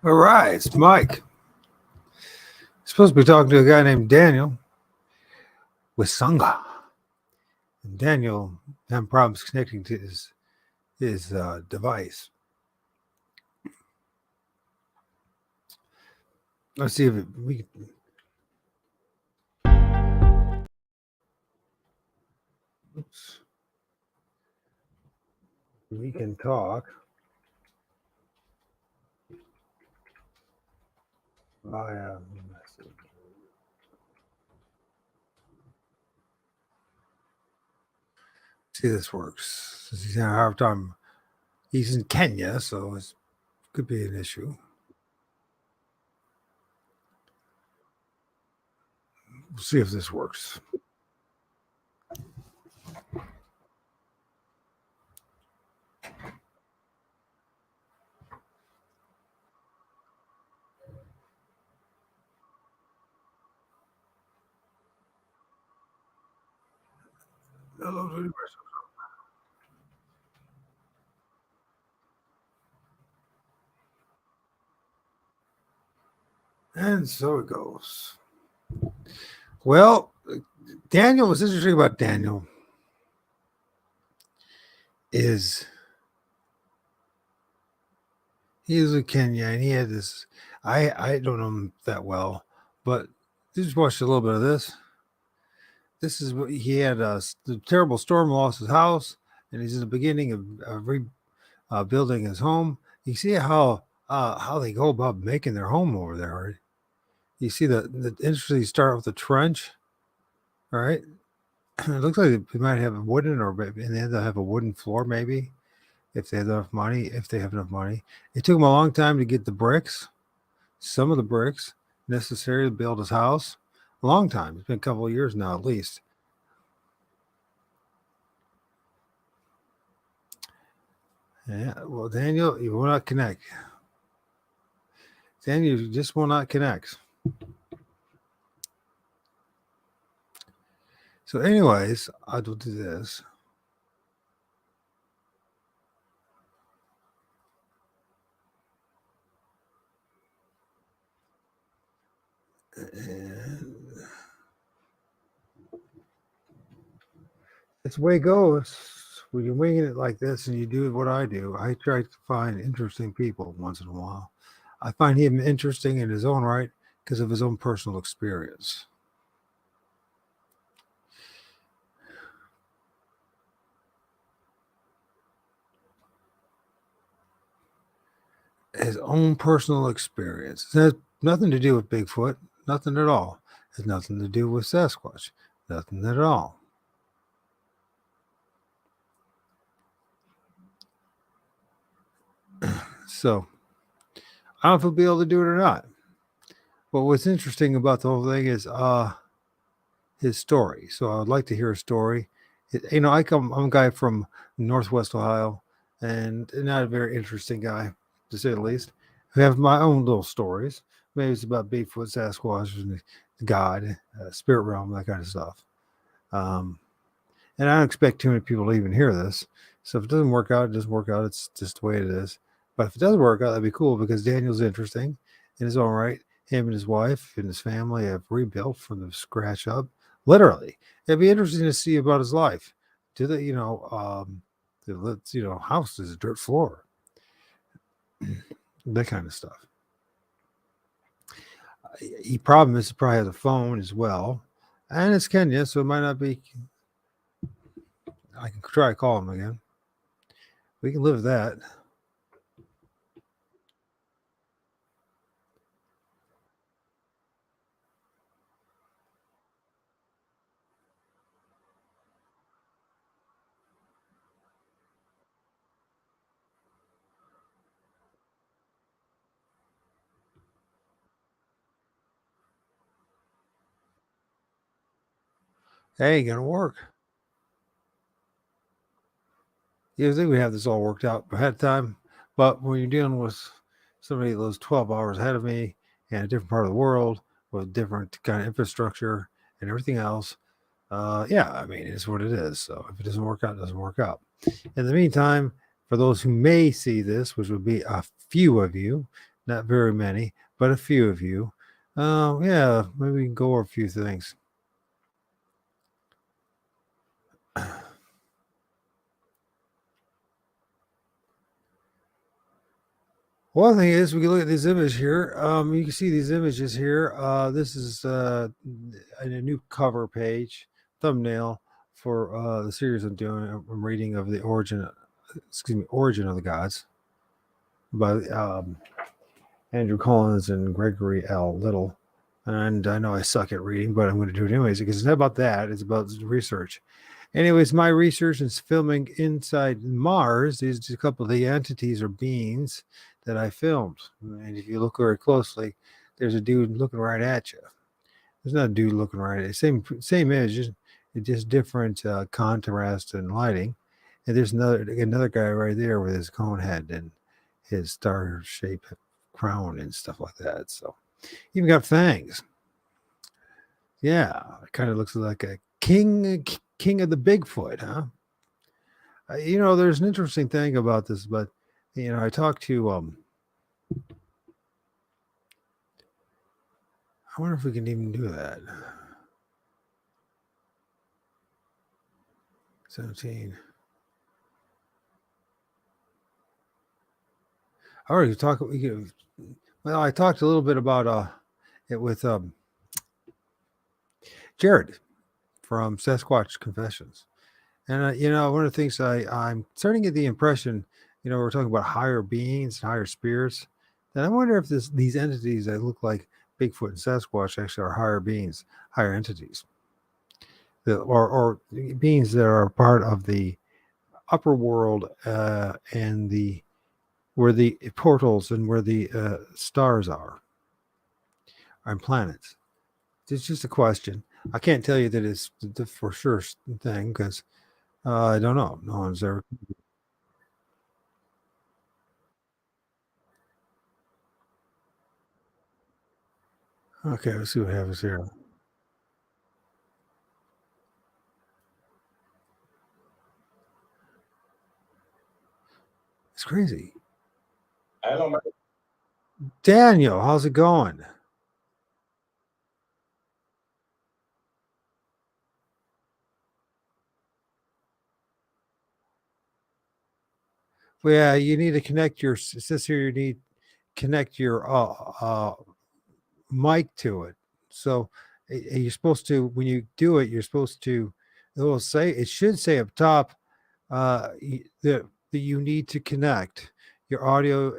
All right, it's Mike. Supposed to be talking to a guy named Daniel Wesonga. And Daniel having problems connecting to his device. Let's see if we can talk via message. See, this works. Since he's having a hard time, he's in Kenya, so it could be an issue. We'll see if this works. Hello, universe. And so it goes. Well, Daniel, what's interesting about Daniel is he was in Kenya and he had this. I don't know him that well, but just watched a little bit of this. This is what he had the terrible storm, lost his house, and he's in the beginning of rebuilding his home. You see how they go about making their home over there. Right? You see the interesting start with the trench, all right? It looks like they might have a wooden and then they'll have a wooden floor maybe if they have enough money. If they have enough money, it took him a long time to get the bricks, some of the bricks necessary to build his house. A long time. It's been a couple of years now, at least. Yeah. Well, Daniel, you will not connect. Daniel, you just will not connect. So, anyways, I will do this. And it's the way it goes. When you're winging it like this and you do what I do, I try to find interesting people once in a while. I find him interesting in his own right because of his own personal experience. His own personal experience. It has nothing to do with Bigfoot, nothing at all. It has nothing to do with Sasquatch, nothing at all. So, I don't know if he'll be able to do it or not. But what's interesting about the whole thing is his story. So I would like to hear a story. I'm a guy from Northwest Ohio, and not a very interesting guy, to say the least. I have my own little stories. Maybe it's about Bigfoot, Sasquatch, and God, spirit realm, that kind of stuff. And I don't expect too many people to even hear this. So if it doesn't work out, it doesn't work out. It's just the way it is. But if it does work out, that'd be cool because Daniel's interesting in his own right. Him and his wife and his family have rebuilt from the scratch up. Literally, it'd be interesting to see about his life. Do they, house is a dirt floor, that kind of stuff. The problem is, he probably has a phone as well, and it's Kenya, so it might not be. I can try to call him again. We can live with that. Hey, ain't gonna work. You think we have this all worked out ahead of time, but when you're dealing with somebody that lives 12 hours ahead of me in a different part of the world with different kind of infrastructure and everything else, I mean, it's what it is. So if it doesn't work out, it doesn't work out. In the meantime, for those who may see this, which would be a few of you, Not very many, but a few of you. Yeah, maybe we can go over a few things. One thing is, we can look at this image here. You can see these images here. This is a new cover page, thumbnail for the series I'm doing. I'm reading of the Origin of the Gods by Andrew Collins and Gregory L. Little. And I know I suck at reading, but I'm going to do it anyways because it's not about that. It's about research. Anyways, my research is filming inside Mars. These are just a couple of the entities or beings that I filmed. And if you look very closely, there's a dude looking right at you. There's not a dude looking right at you. Same image, just different contrast and lighting. And there's another guy right there with his cone head and his star-shaped crown and stuff like that. So even got fangs. Yeah, it kind of looks like a king of the Bigfoot, huh? There's an interesting thing about this, but I talked to I wonder if we can even do that. 17. I already talked. Well, I talked a little bit about it with Jared from Sasquatch Confessions, and one of the things I'm starting to get the impression, we're talking about higher beings, higher spirits. Then I wonder if these entities that look like Bigfoot and Sasquatch actually are higher beings, higher entities, or beings that are part of the upper world and where the portals and where the stars are and planets. It's just a question. I can't tell you that it's the for sure thing because I don't know. No one's ever. Okay, let's see what happens here. It's crazy. Daniel, how's it going? Well, yeah, you need to connect your. It says here you need connect your mic to it. So you're supposed to when you do it, you're supposed to. It should say up top that you need to connect your audio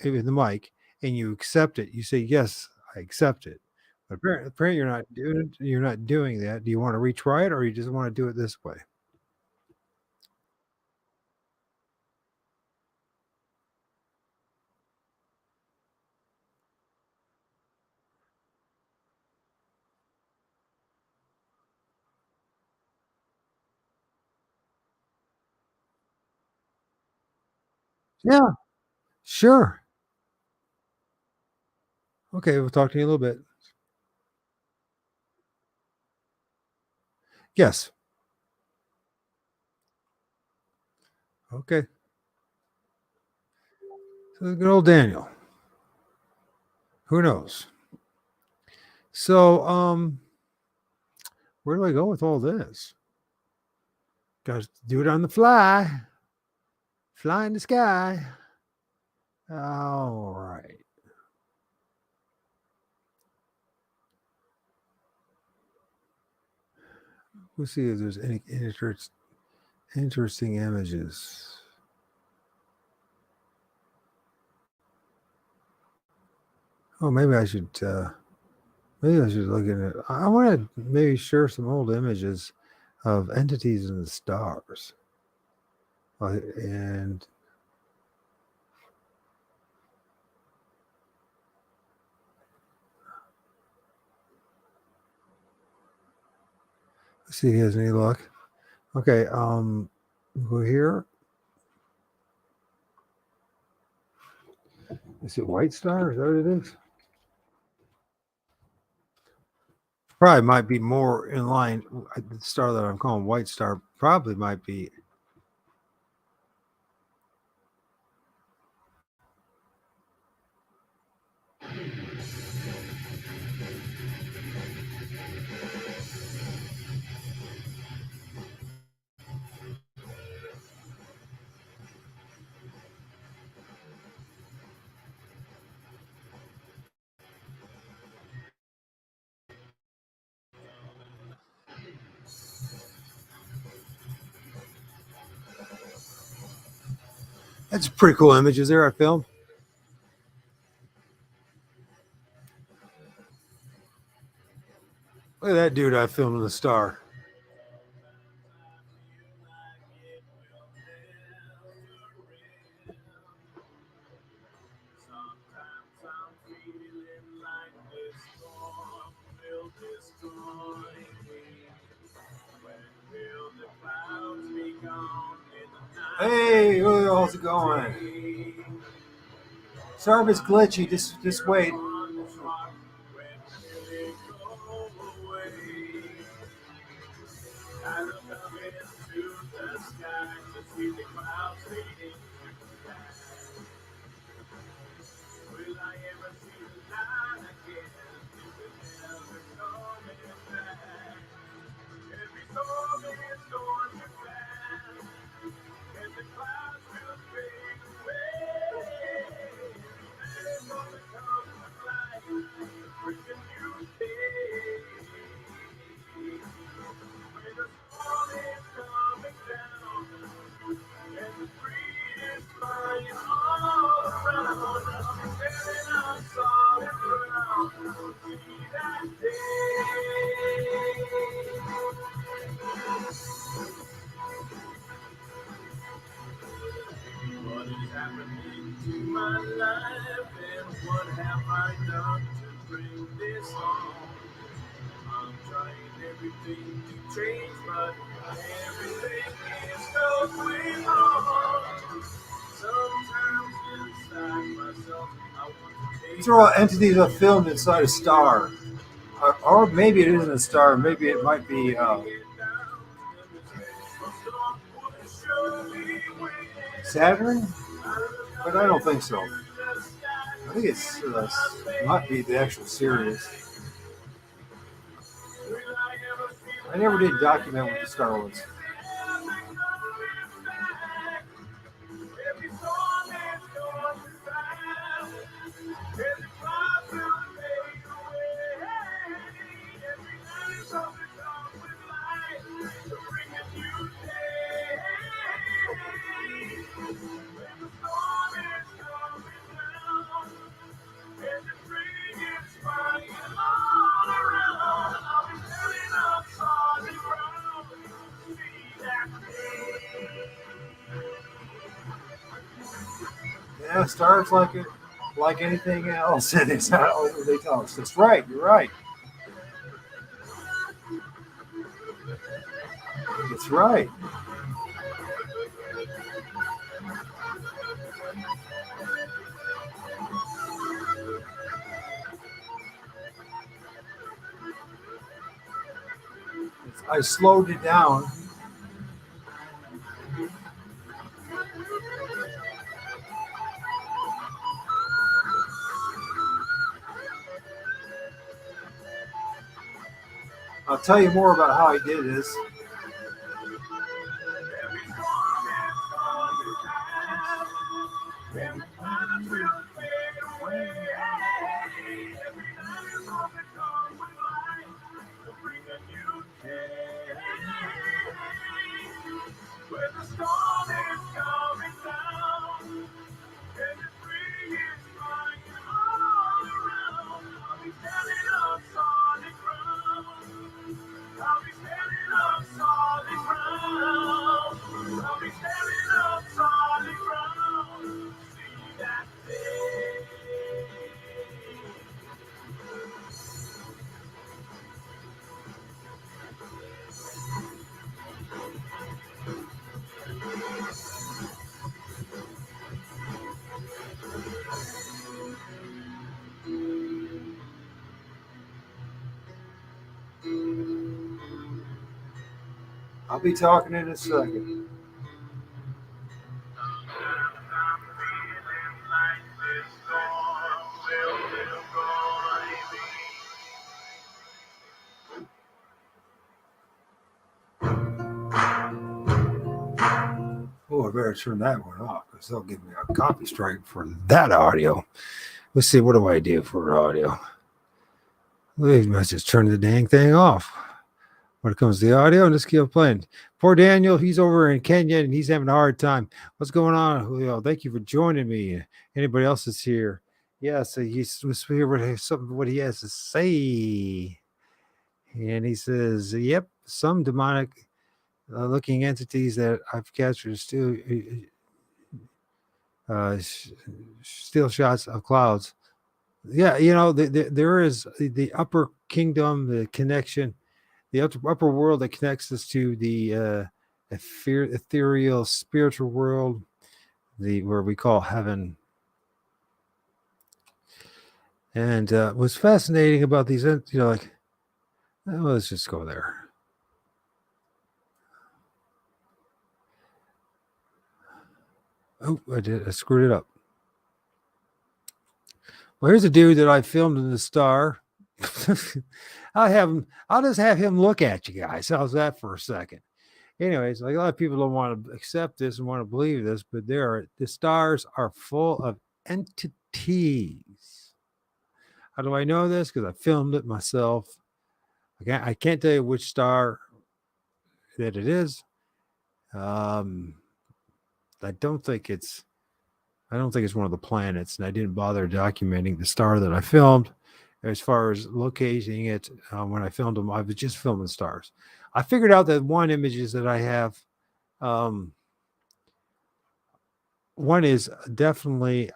with the mic and you accept it. You say yes, I accept it. But apparently you're not doing that. Do you want to retry it or you just want to do it this way? Yeah, sure. Okay, we'll talk to you in a little bit. Yes. Okay. So good old Daniel. Who knows? So where do I go with all this? Got to do it on the fly. Fly in the sky. All right. We'll see if there's any interesting images. Oh, maybe I should look at it. I want to maybe share some old images of entities in the stars. And see if he has any luck. Okay, go here. Is it White Star? Is that what it is? Probably might be more in line. The star that I'm calling White Star probably might be. That's pretty cool images there I filmed. Look at that dude I filmed in the star. Hey, how's it going? Sorry if it's glitchy. Just wait. What is happening to my life and what have I done to bring this on? I'm trying everything to change, but everything is going wrong. Sometimes inside myself, I want to. These are all entities I filmed inside a star. Or maybe it isn't a star. Maybe it might be Saturn, but I don't think so. I think it's might be the actual Sirius. I never did document what the star was. Yeah, stars like anything else. And it's not what they tell us. That's right. You're right. That's right. I slowed it down. I'll tell you more about how I did this. I'll be talking in a second. Oh, I better turn that one off because they'll give me a copy strike for that audio. Let's see, what do I do for audio? I must just turn the dang thing off. when it comes to the audio, and let's keep playing. Poor Daniel, he's over in Kenya and he's having a hard time. What's going on, Julio? Thank you for joining me. Anybody else is here? Yeah, so he's was here with something what he has to say. And he says, "Yep, some demonic looking entities that I've captured still still shots of clouds. Yeah, there is the upper kingdom, the connection, the upper world that connects us to the ethereal spiritual world, the where we call heaven. And what's fascinating about these, like, let's just go there. Oh, I screwed it up. Well, here's a dude that I filmed in the Star. I'll just have him look at you guys. How's that for a second? Anyways, like a lot of people don't want to accept this and want to believe this, but the stars are full of entities. How do I know this? Because I filmed it myself. I can't tell you which star that it is. I don't think it's one of the planets, and I didn't bother documenting the star that I filmed. As far as locating it, when I filmed them, I was just filming stars. I figured out that one images that I have, one is definitely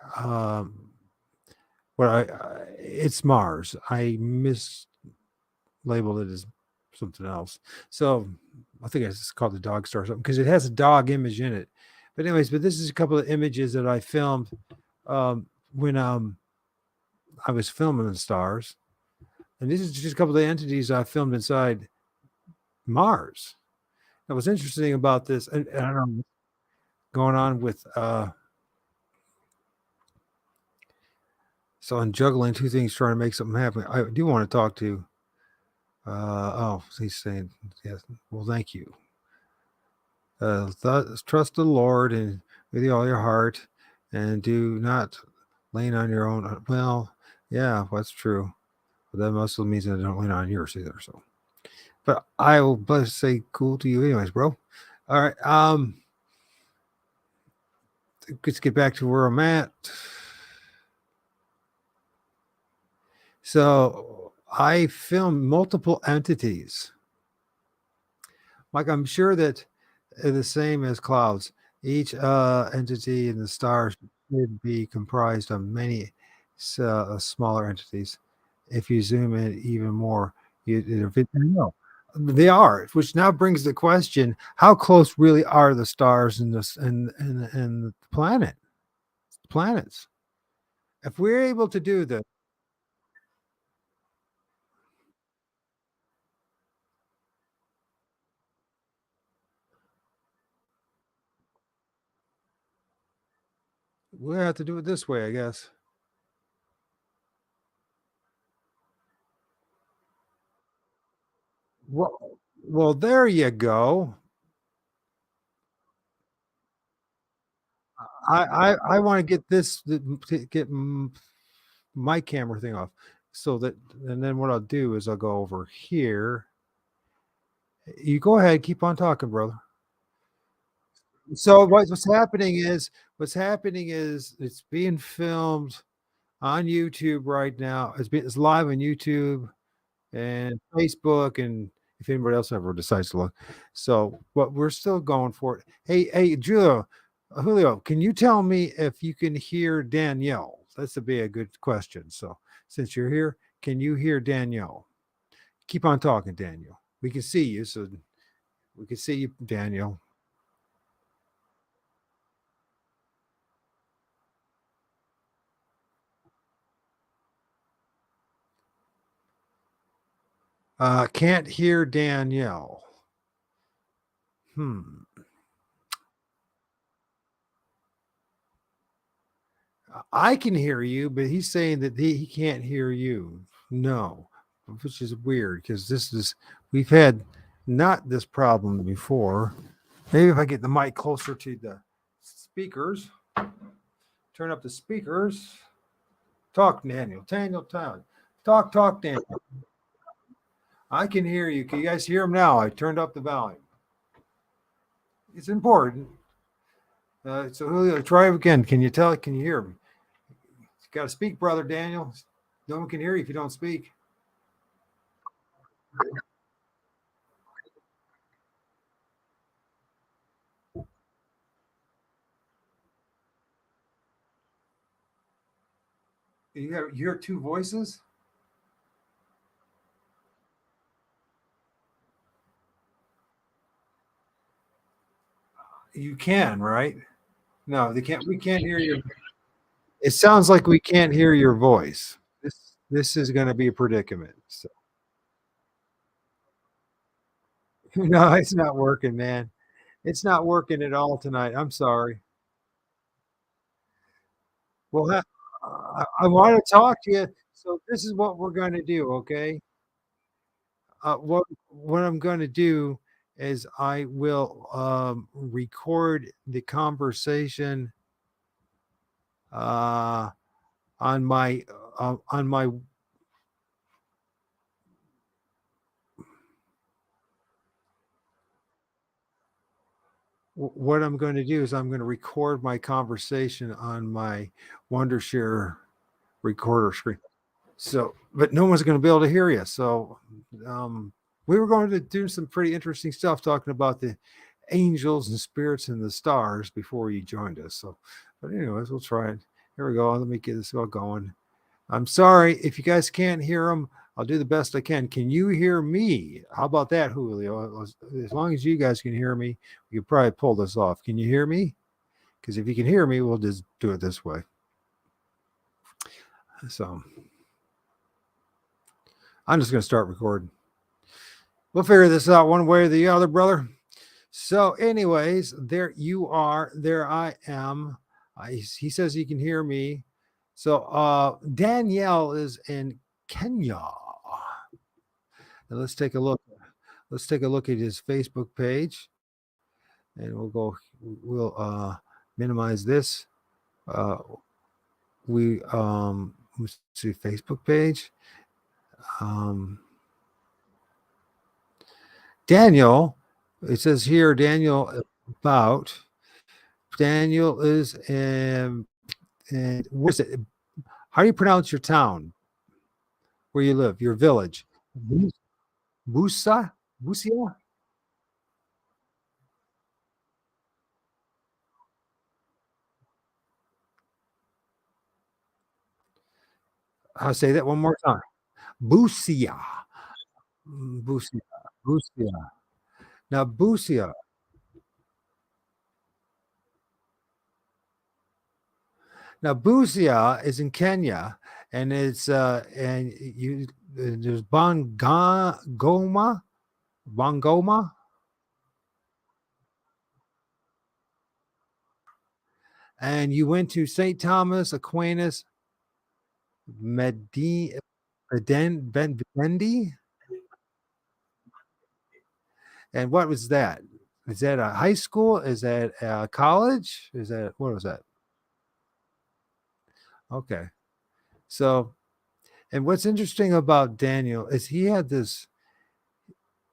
it's Mars. I mislabeled it as something else. So I think I just called it dog star or something because it has a dog image in it. But anyways, this is a couple of images that I filmed when I was filming the stars. And this is just a couple of entities I filmed inside Mars. Now, what's interesting about this, and I don't know what's going on with so I'm juggling two things trying to make something happen. I do want to talk to he's saying yes. Well, thank you. Trust the Lord and with all your heart, and do not lean on your own. Well, yeah, that's true. But that also means that I don't lean on yours either. So, but I will say cool to you anyways, bro. All right. Let's get back to where I'm at. So I filmed multiple entities. Like I'm sure that the same as clouds. Each entity in the stars should be comprised of many smaller entities. If you zoom in even more, no, they are. Which now brings the question: how close really are the stars and the planets? If we're able to do this, we'll have to do it this way, I guess. Well, there you go. I want to get my camera thing off, so that, and then what I'll do is I'll go over here. You go ahead, keep on talking, brother. So what's happening is it's being filmed on YouTube right now. It's live on YouTube and Facebook, and if anybody else ever decides to look. So, but we're still going for it. Hey, Julio, can you tell me if you can hear Danielle? That's to be a good question. So, since you're here, can you hear Danielle? Keep on talking, Daniel. We can see you, so we can see you, Daniel. Can't hear Danielle. Hmm. I can hear you, but he's saying that he can't hear you. No, which is weird because we've had not this problem before. Maybe if I get the mic closer to the speakers, turn up the speakers. Talk, Daniel. Talk, Daniel. I can hear you. Can you guys hear him now? I turned up the volume. It's important. So Julio, try again. Can you tell? Can you hear me? You got to speak, brother Daniel. No one can hear you if you don't speak. You hear two voices. You can, right? No, they can't. We can't hear you. It sounds like we can't hear your voice. This is going to be a predicament. So, no, it's not working, man. It's not working at all tonight. I'm sorry. Well, I want to talk to you. So this is what we're going to do, okay? What I'm going to do is I will record the conversation uh, on my. What I'm going to do is I'm going to record my conversation on my Wondershare recorder screen. So, but no one's going to be able to hear you. So, um, we were going to do some pretty interesting stuff talking about the angels and spirits and the stars before you joined us. So, but anyways, we'll try it. Here we go. Let me get this all going. I'm sorry if you guys can't hear them. I'll do the best I can. Can you hear me? How about that, Julio? As long as you guys can hear me, we could probably pull this off. Can you hear me? Because if you can hear me, we'll just do it this way. So I'm just going to start recording. We'll figure this out one way or the other, brother. So, anyways, there you are. There I am. He says he can hear me. So, Danielle is in Kenya. And let's take a look. Let's take a look at his Facebook page, and we'll go. We'll minimize this. Uh, let's see Facebook page. Um, Daniel. It says here, Daniel about. Daniel is in where's it? How do you pronounce your town where you live? Your village? Busa? Busia? I'll say that one more time. Busia. Busia. Busia. Now, Busia. Now, Busia is in Kenya, and it's and you there's Bongoma, and you went to St. Thomas Aquinas Medi Benendi, and what was that? Is that a high school? Is that a college? Is that what was that? Okay, so and what's interesting about Daniel is he had this.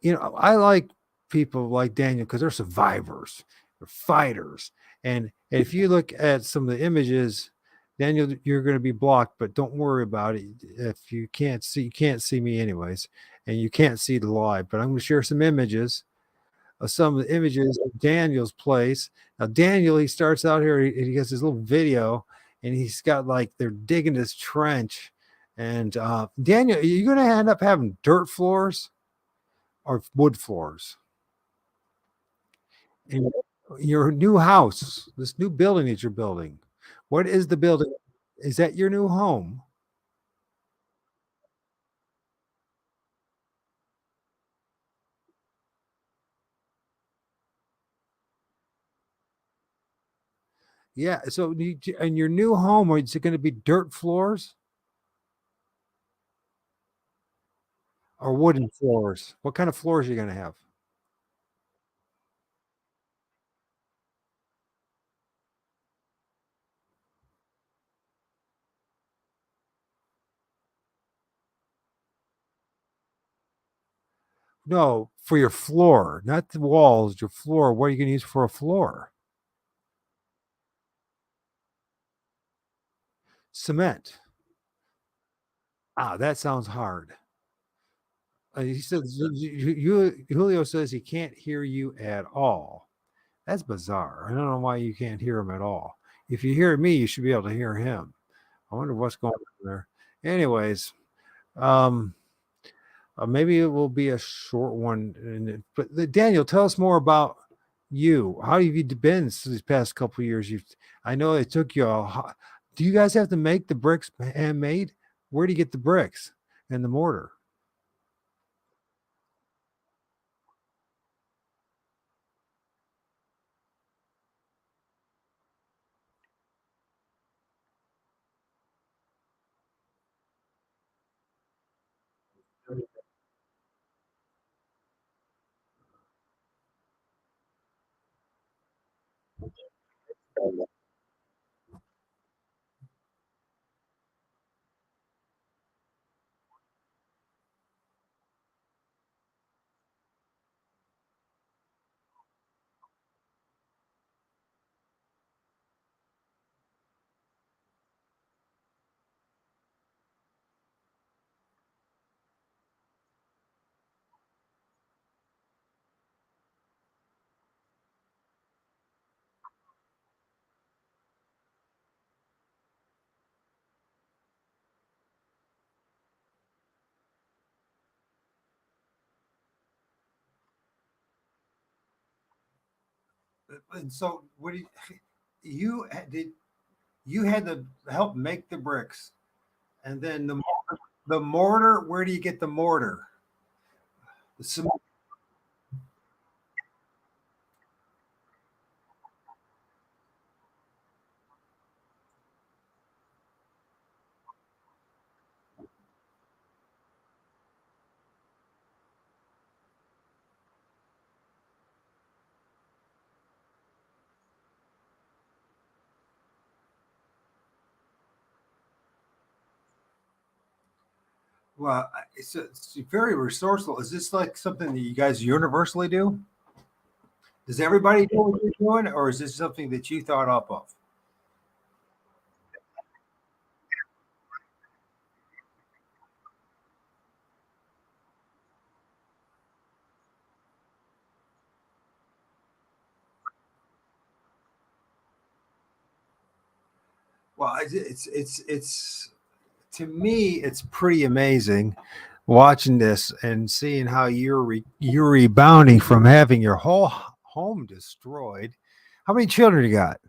I like people like Daniel because they're survivors, they're fighters, and if you look at some of the images, Daniel, you're going to be blocked, but don't worry about it. If you can't see me anyways, and you can't see the live. But I'm going to share some images of some of the images of Daniel's place. Now, Daniel, he starts out here, he has this little video, and he's got like they're digging this trench. And Daniel, you're going to end up having dirt floors or wood floors. In your new house, this new building that you're building, what is the building? Is that your new home? Yeah. So, in your new home, is it going to be dirt floors or wooden floors? What kind of floors are you going to have? No, for your floor, not the walls, your floor. What are you gonna use for a floor? Cement. Ah, that sounds hard. He says Julio says he can't hear you at all. That's bizarre. I don't know why you can't hear him at all. If you hear me, you should be able to hear him. I wonder what's going on there. Anyways, um, maybe it will be a short one. But Daniel, tell us more about you. How have you been these past couple of years? I know it took you. Do you guys have to make the bricks handmade? Where do you get the bricks and the mortar? And so, what do did? You had to help make the bricks, and then the mortar. Where do you get the mortar? The cement. Well, it's very resourceful. Is this like something that you guys universally do? Does everybody do what you're doing, or is this something that you thought up of? Well, it's to me, it's pretty amazing watching this and seeing how you're rebounding from having your whole home destroyed. How many children you got?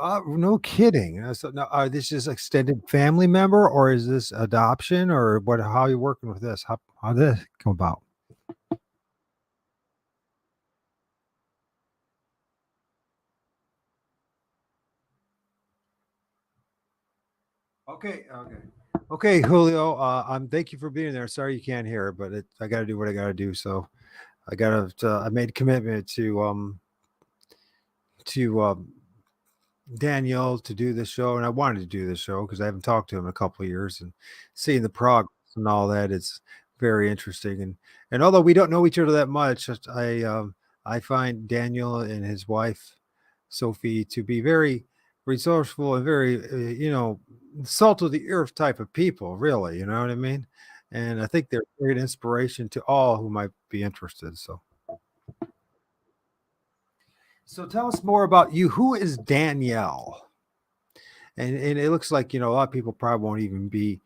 No kidding. So now, are this just extended family member, or is this adoption, or what? How are you working with this? How did this come about? Okay, Julio. I'm thank you for being there. Sorry you can't hear, but I got to do what I got to do. So I got to. I made a commitment to Daniel to do this show, and I wanted to do this show because I haven't talked to him in a couple of years, and seeing the progress and all that is very interesting. And although we don't know each other that much, I find Daniel and his wife Sophie to be very resourceful and very salt of the earth type of people. Really, you know what I mean? And I think they're a great inspiration to all who might be interested. So tell us more about you. Who is Danielle? And it looks like a lot of people probably won't even be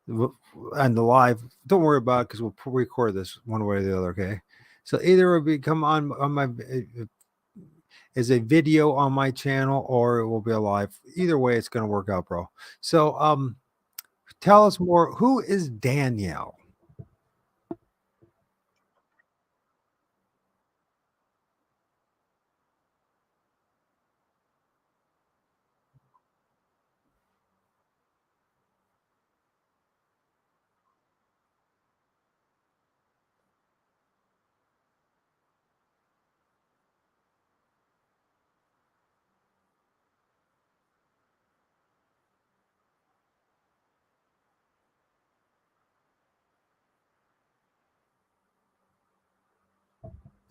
on the live. Don't worry about it because we'll record this one way or the other. Okay, so either it'll be come on my as a video on my channel or it will be a live. Either way, it's going to work out, bro. So tell us more. Who is Danielle?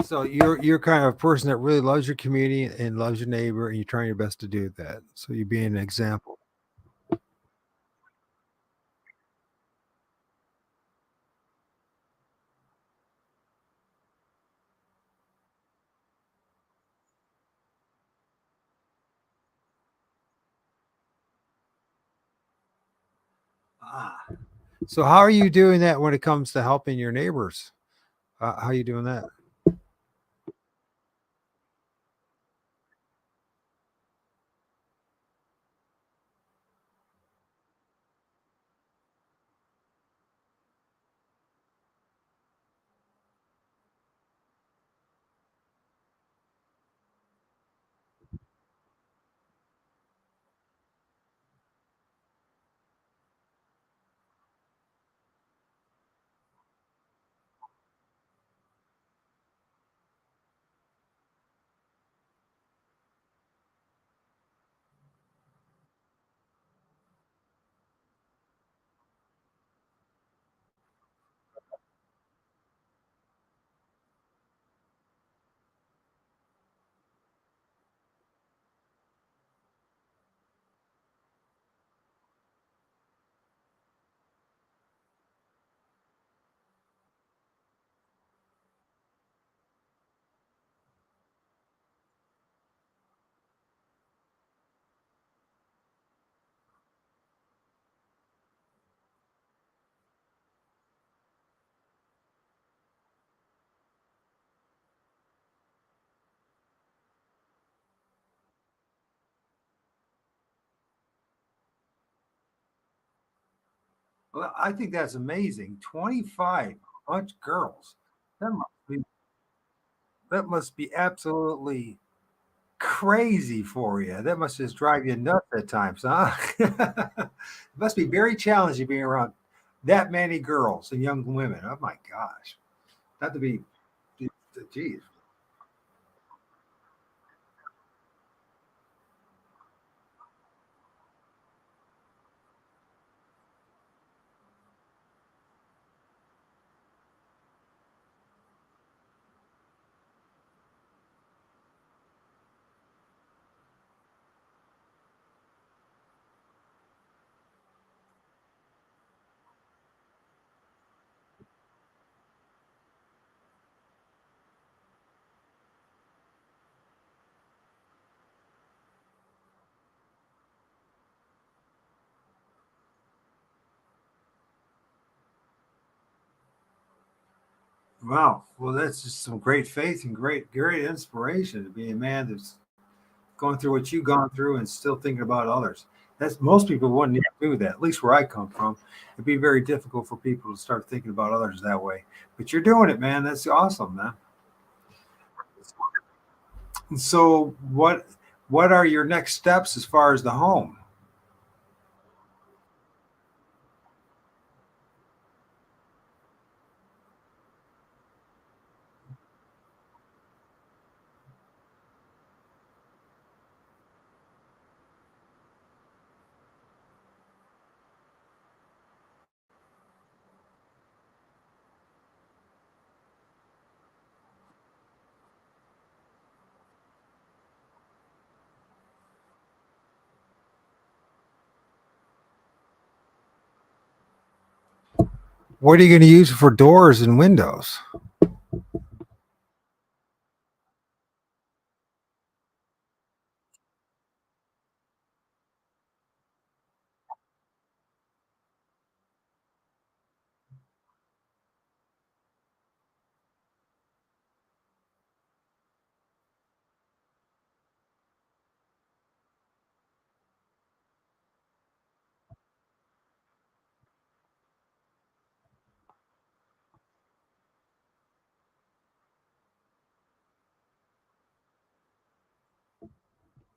So you're kind of a person that really loves your community and loves your neighbor, and you're trying your best to do that. So you're being an example. Ah. So how are you doing that when it comes to helping your neighbors? How are you doing that? Well, I think that's amazing. 25 bunch girls. That must be that must be absolutely crazy for you. That must just drive you nuts at times, huh? It must be very challenging being around that many girls and young women. Oh my gosh. Not to be geez. Wow. Well, that's just some great faith and great inspiration to be a man that's going through what you've gone through and still thinking about others. That's most people wouldn't even do that. At least where I come from, it'd be very difficult for people to start thinking about others that way. But you're doing it, man. That's awesome, man. And so, what are your next steps as far as the home? What are you going to use for doors and windows?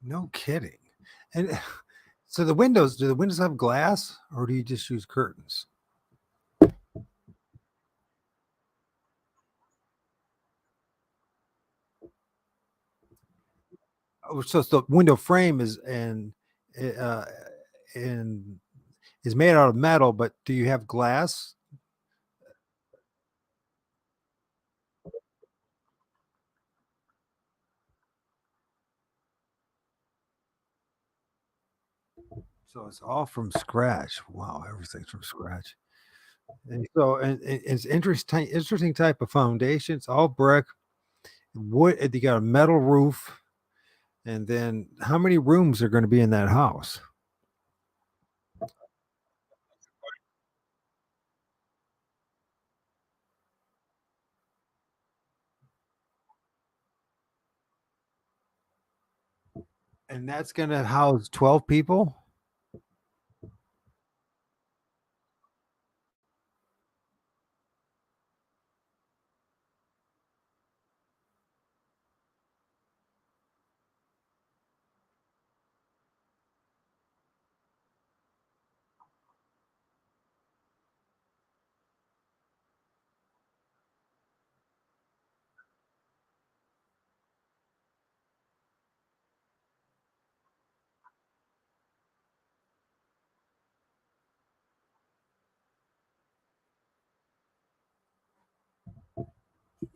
No kidding. And so the windows, do the windows have glass or do you just use curtains? Oh, so the window frame uh, and is made out of metal, but do you have glass? So it's all from scratch. Wow, everything's from scratch. And so, and it's interesting type of foundation. It's all brick, wood. You got a metal roof, and then how many rooms are going to be in that house? And that's going to house 12 people.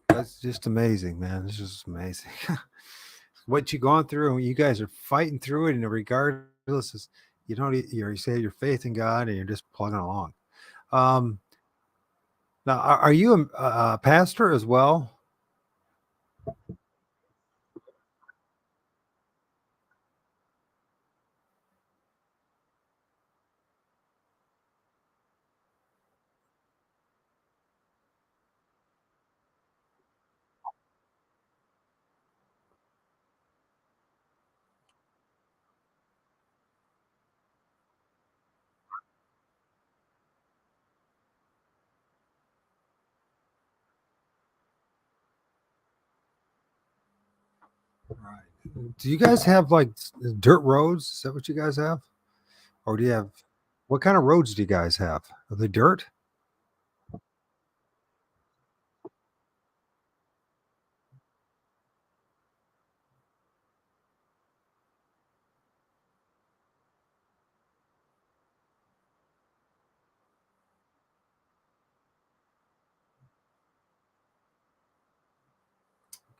That's just amazing, man. It's just amazing. What you gone through, and you guys are fighting through it, and regardless, is you don't you say your faith in God, and you're just plugging along. Um, Now, are you a pastor as well? Right. Do you guys have like dirt roads? Is that what you guys have? Or do you have what kind of roads do you guys have? Are they dirt?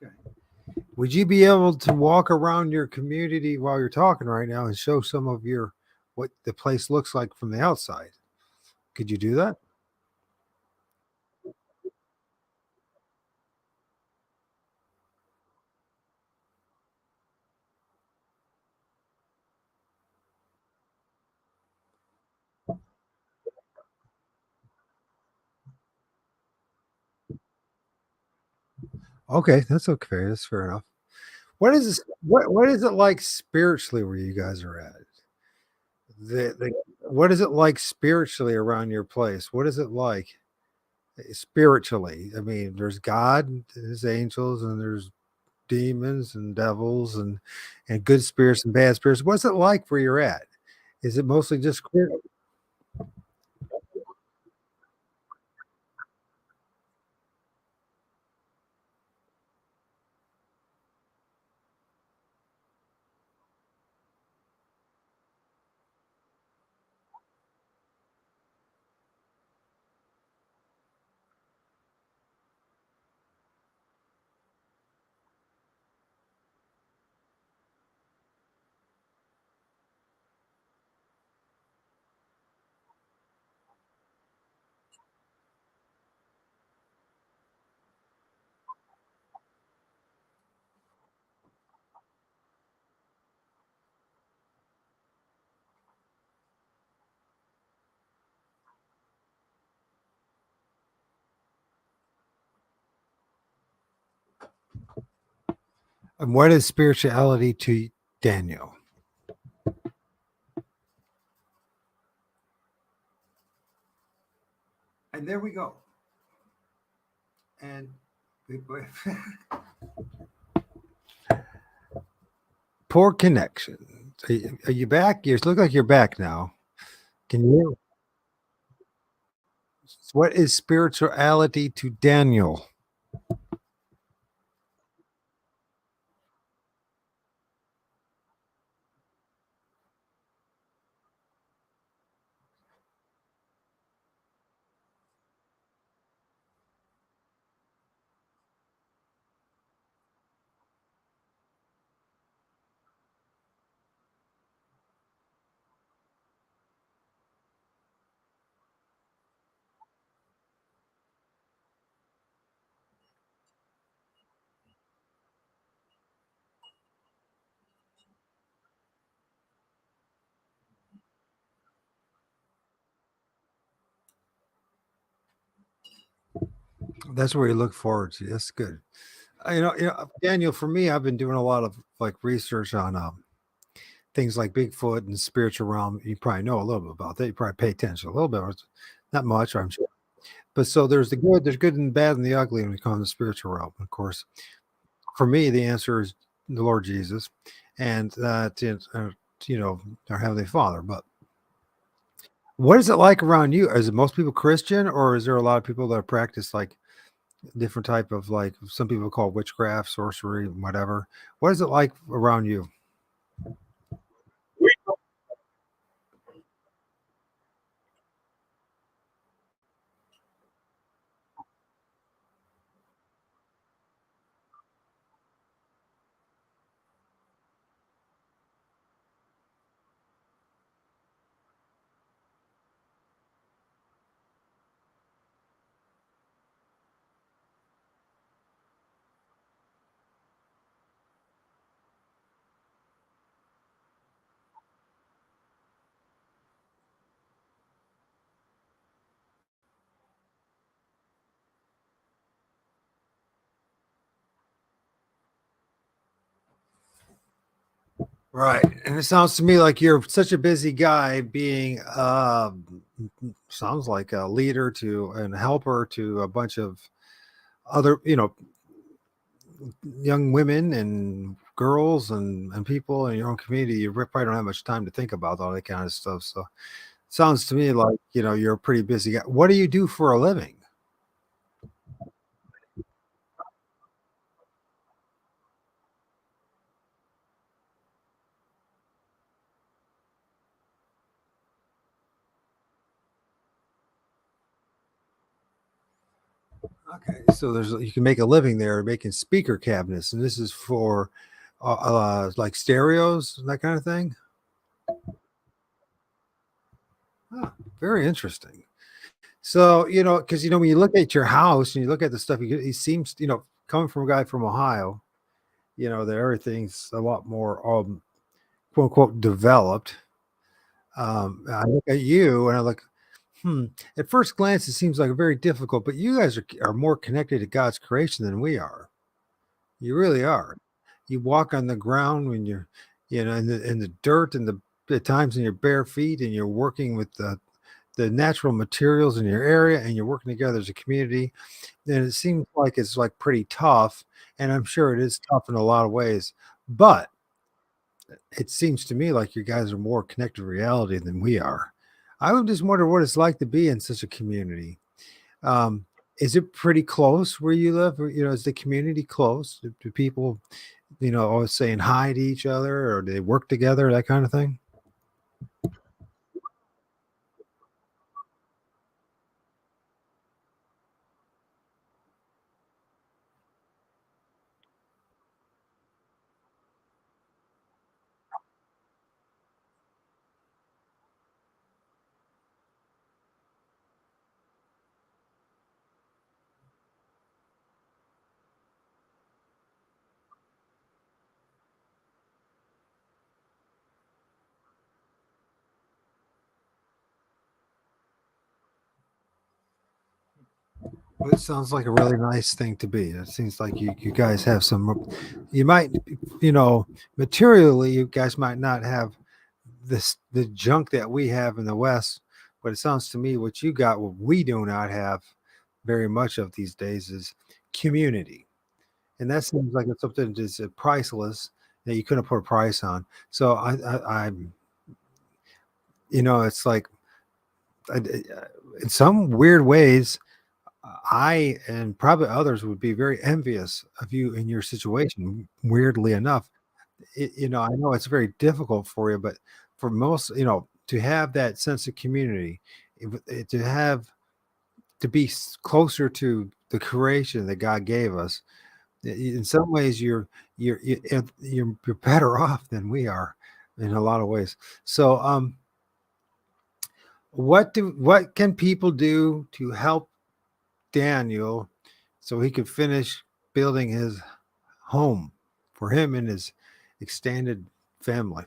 Okay. Would you be able to walk around your community while you're talking right now and show some of your what the place looks like from the outside? Could you do that? Okay, that's okay. That's fair enough. What is it like spiritually where you guys are at? The what is it like spiritually around your place? What is it like spiritually? I mean, there's God, and his angels, and there's demons and devils and good spirits and bad spirits. What's it like where you're at? Is it mostly just and what is spirituality to Daniel? And there we go. And poor connection. Are you back? You look like you're back now. Can you? What is spirituality to Daniel? That's where you look forward to. That's good. Daniel, for me, I've been doing a lot of like research on things like Bigfoot and spiritual realm. You probably know a little bit about that. You probably pay attention a little bit, not much, I'm sure. But so there's good and bad and the ugly when it comes to spiritual realm. Of course, for me, the answer is the Lord Jesus, and that you know, our Heavenly Father. But what is it like around you? Is it most people Christian, or is there a lot of people that practice like different type of like some people call witchcraft, sorcery, whatever? What is it like around you? Right. And it sounds to me like you're such a busy guy being sounds like a leader to and a helper to a bunch of other, young women and girls and people in your own community. You probably don't have much time to think about all that kind of stuff. So it sounds to me like, you're a pretty busy guy. What do you do for a living? Okay. So you can make a living there making speaker cabinets, and this is for like stereos, that kind of thing. Huh, very interesting. So, because when you look at your house and you look at the stuff, he seems, coming from a guy from Ohio, that everything's a lot more quote unquote developed. I look at you and I look, hmm, at first glance, it seems like very difficult, but you guys are more connected to God's creation than we are. You really are. You walk on the ground when you're, in the dirt and the times in your bare feet, and you're working with the natural materials in your area, and you're working together as a community. And it seems like it's like pretty tough, and I'm sure it is tough in a lot of ways. But it seems to me like you guys are more connected to reality than we are. I would just wonder what it's like to be in such a community. Um, is it pretty close where you live? Or, is the community close? Do people, always saying hi to each other, or do they work together, that kind of thing? Well, it sounds like a really nice thing to be. It seems like you guys have some. You might, you know, materially, you guys might not have the junk that we have in the West, but it sounds to me what you got, what we do not have very much of these days, is community, and that seems like it's something that's priceless that you couldn't put a price on. So I'm, it's like in some weird ways I and probably others would be very envious of you in your situation. Weirdly enough, I know it's very difficult for you, but for most, to have that sense of community, to be closer to the creation that God gave us. In some ways, you're better off than we are in a lot of ways. So, what can people do to help Daniel so he could finish building his home for him and his extended family?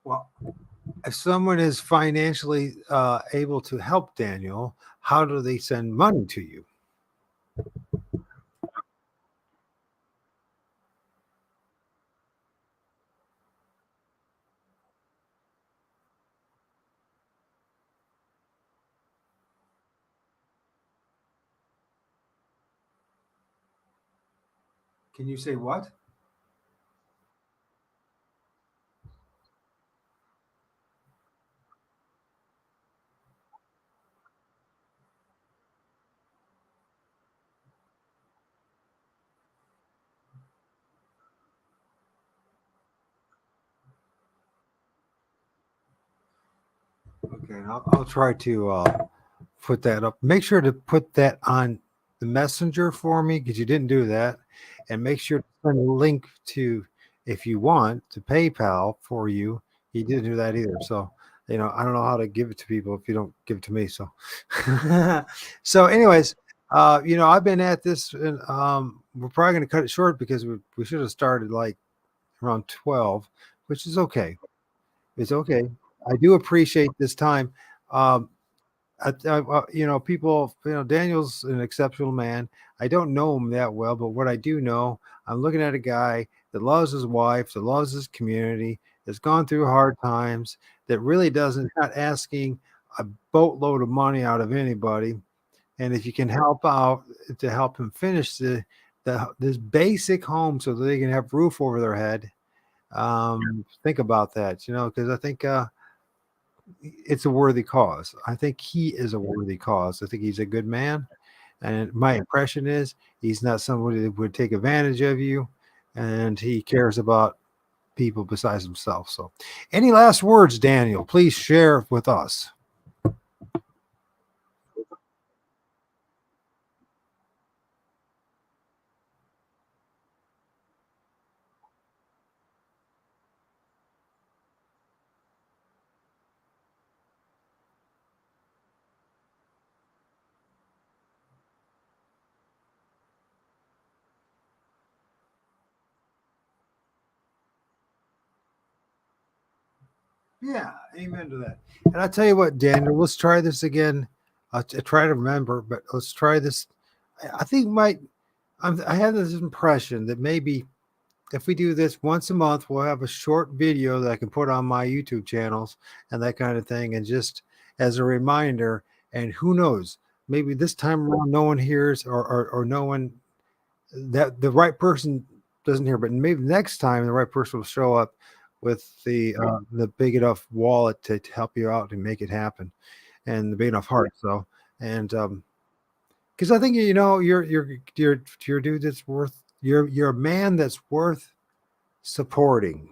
Well, if someone is financially able to help Daniel, how do they send money to you? Can you say what? Okay, and I'll try to put that up. Make sure to put that on the messenger for me because you didn't do that, and make sure to send a link to, if you want, to PayPal for you. He didn't do that either. So I don't know how to give it to people if you don't give it to me. So, so anyways, I've been at this, and we're probably going to cut it short because we should have started like around 12, which is okay. It's okay. I do appreciate this time. Um, people, Daniel's an exceptional man. I don't know him that well, but what I do know, I'm looking at a guy that loves his wife, that loves his community, that's gone through hard times, that really doesn't not asking a boatload of money out of anybody. And if you can help out to help him finish this basic home so that they can have roof over their head, think about that, because I think it's a worthy cause. I think he is a worthy cause. I think he's a good man. And my impression is he's not somebody that would take advantage of you, and he cares about people besides himself. So, any last words, Daniel? Please share with us. Yeah, amen to that. And I tell you what, Daniel, let's try this again. Try to remember, but let's try this. I think I have this impression that maybe if we do this once a month, we'll have a short video that I can put on my YouTube channels and that kind of thing. And just as a reminder, and who knows, maybe this time around, no one hears, or no one, that the right person doesn't hear, but maybe next time the right person will show up with the big enough wallet to help you out and make it happen, and the big enough heart. So, and because I think you're a dude that's worth, you're a man that's worth supporting.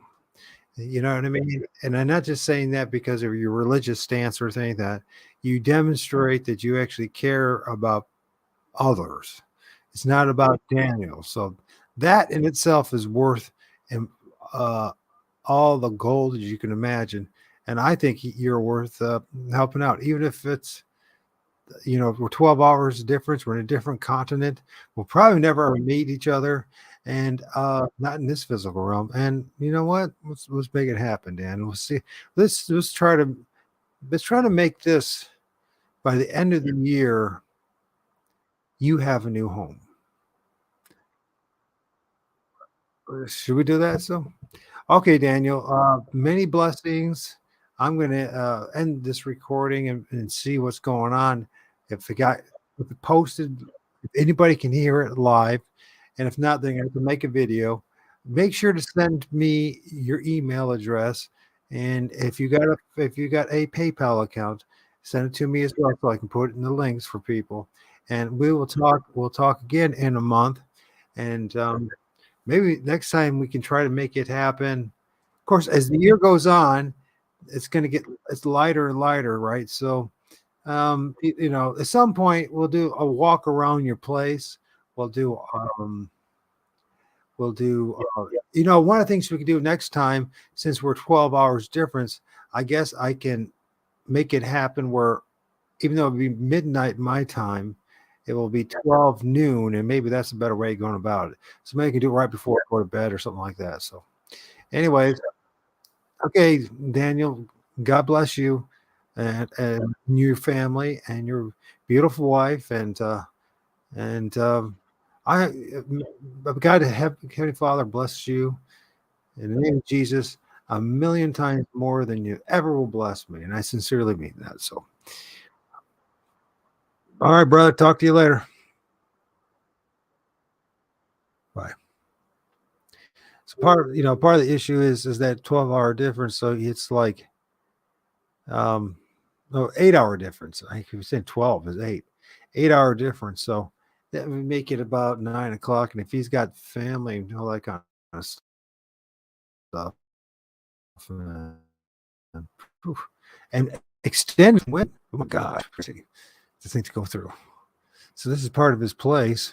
You know what I mean? And I'm not just saying that because of your religious stance or anything like that. You demonstrate that you actually care about others. It's not about Daniel. So that in itself is worth um, uh, all the gold that you can imagine. And I think you're worth helping out, even if it's, we're 12 hours difference. We're in a different continent. We'll probably never ever meet each other, and not in this physical realm. And you know what? Let's make it happen, Dan. We'll see. Let's try to make this by the end of the year. You have a new home. Should we do that? So, okay, Daniel. Many blessings. I'm going to end this recording and see what's going on. If it posted, if anybody can hear it live, and if not, then I have to make a video. Make sure to send me your email address, and if you got a PayPal account, send it to me as well so I can put it in the links for people. And we will talk. We'll talk again in a month, and maybe next time we can try to make it happen. Of course, as the year goes on, it's lighter and lighter, right? So, at some point we'll do a walk around your place. We'll do um, we'll do one of the things we can do next time, since we're 12 hours difference. I guess I can make it happen where even though it'll be midnight my time, it will be 12 noon, and maybe that's a better way of going about it. So maybe you can do it right before I go to bed or something like that. So, anyways, Okay, Daniel, God bless you and your family and your beautiful wife and I God Heavenly Father bless you in the name of Jesus a million times more than you ever will bless me. And I sincerely mean that. So all right, brother, talk to you later. Bye. So part of the issue is that 12-hour difference. So it's like um no 8 hour difference. I was saying 12 is 8 hour difference. So that would make it about 9 o'clock. And if he's got family and all that kind of stuff, and, whew, and extend when oh my god, the thing to go through. So this is part of his place.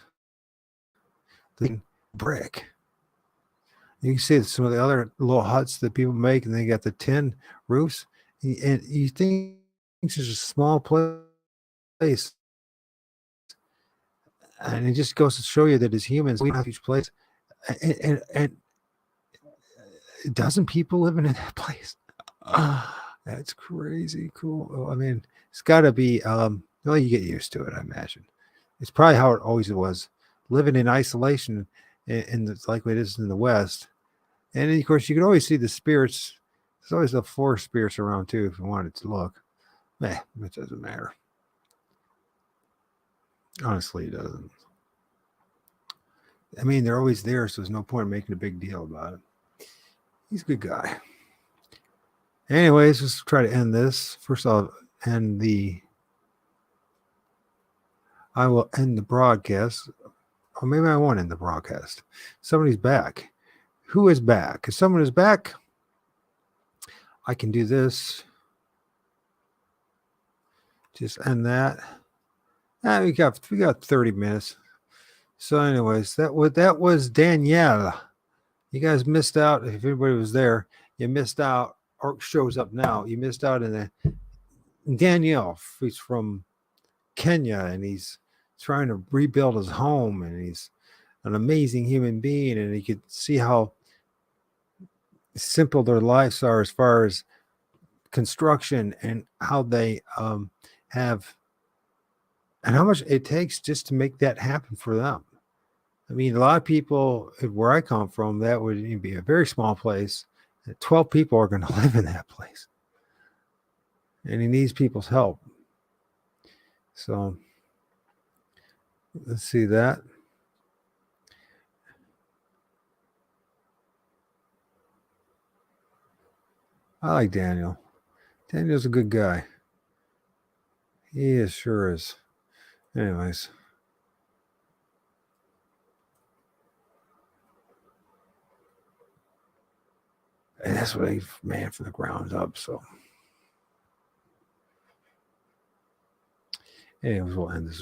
The brick. You can see some of the other little huts that people make, and they got the tin roofs. And you think it's just a small place, and it just goes to show you that as humans, we have a huge place. And doesn't people living in that place? That's crazy cool. I mean, it's got to be. Well, you get used to it, I imagine. It's probably how it always was, living in isolation, like it is in the West. And then, of course, you can always see the spirits. There's always the forest spirits around too, if you wanted to look. It doesn't matter. Honestly, it doesn't. I mean, they're always there, so there's no point in making a big deal about it. He's a good guy. Anyways, let's try to end this. First, I will end the broadcast. Or maybe I won't end the broadcast. Somebody's back. Who is back? If someone is back, I can do this. Just end that. We got 30 minutes. So, anyways, that was Danielle. You guys missed out. If anybody was there, you missed out. Or shows up now. You missed out in the Danielle. He's from Kenya, and he's trying to rebuild his home, and he's an amazing human being, and you could see how simple their lives are as far as construction and how they have and how much it takes just to make that happen for them. I mean, a lot of people where I come from, that would be a very small place. 12 people are going to live in that place, and he needs people's help. So let's see that. I like Daniel. Daniel's a good guy. He is, sure is. Anyways. And that's what he man from the ground up. So, anyways, we'll end this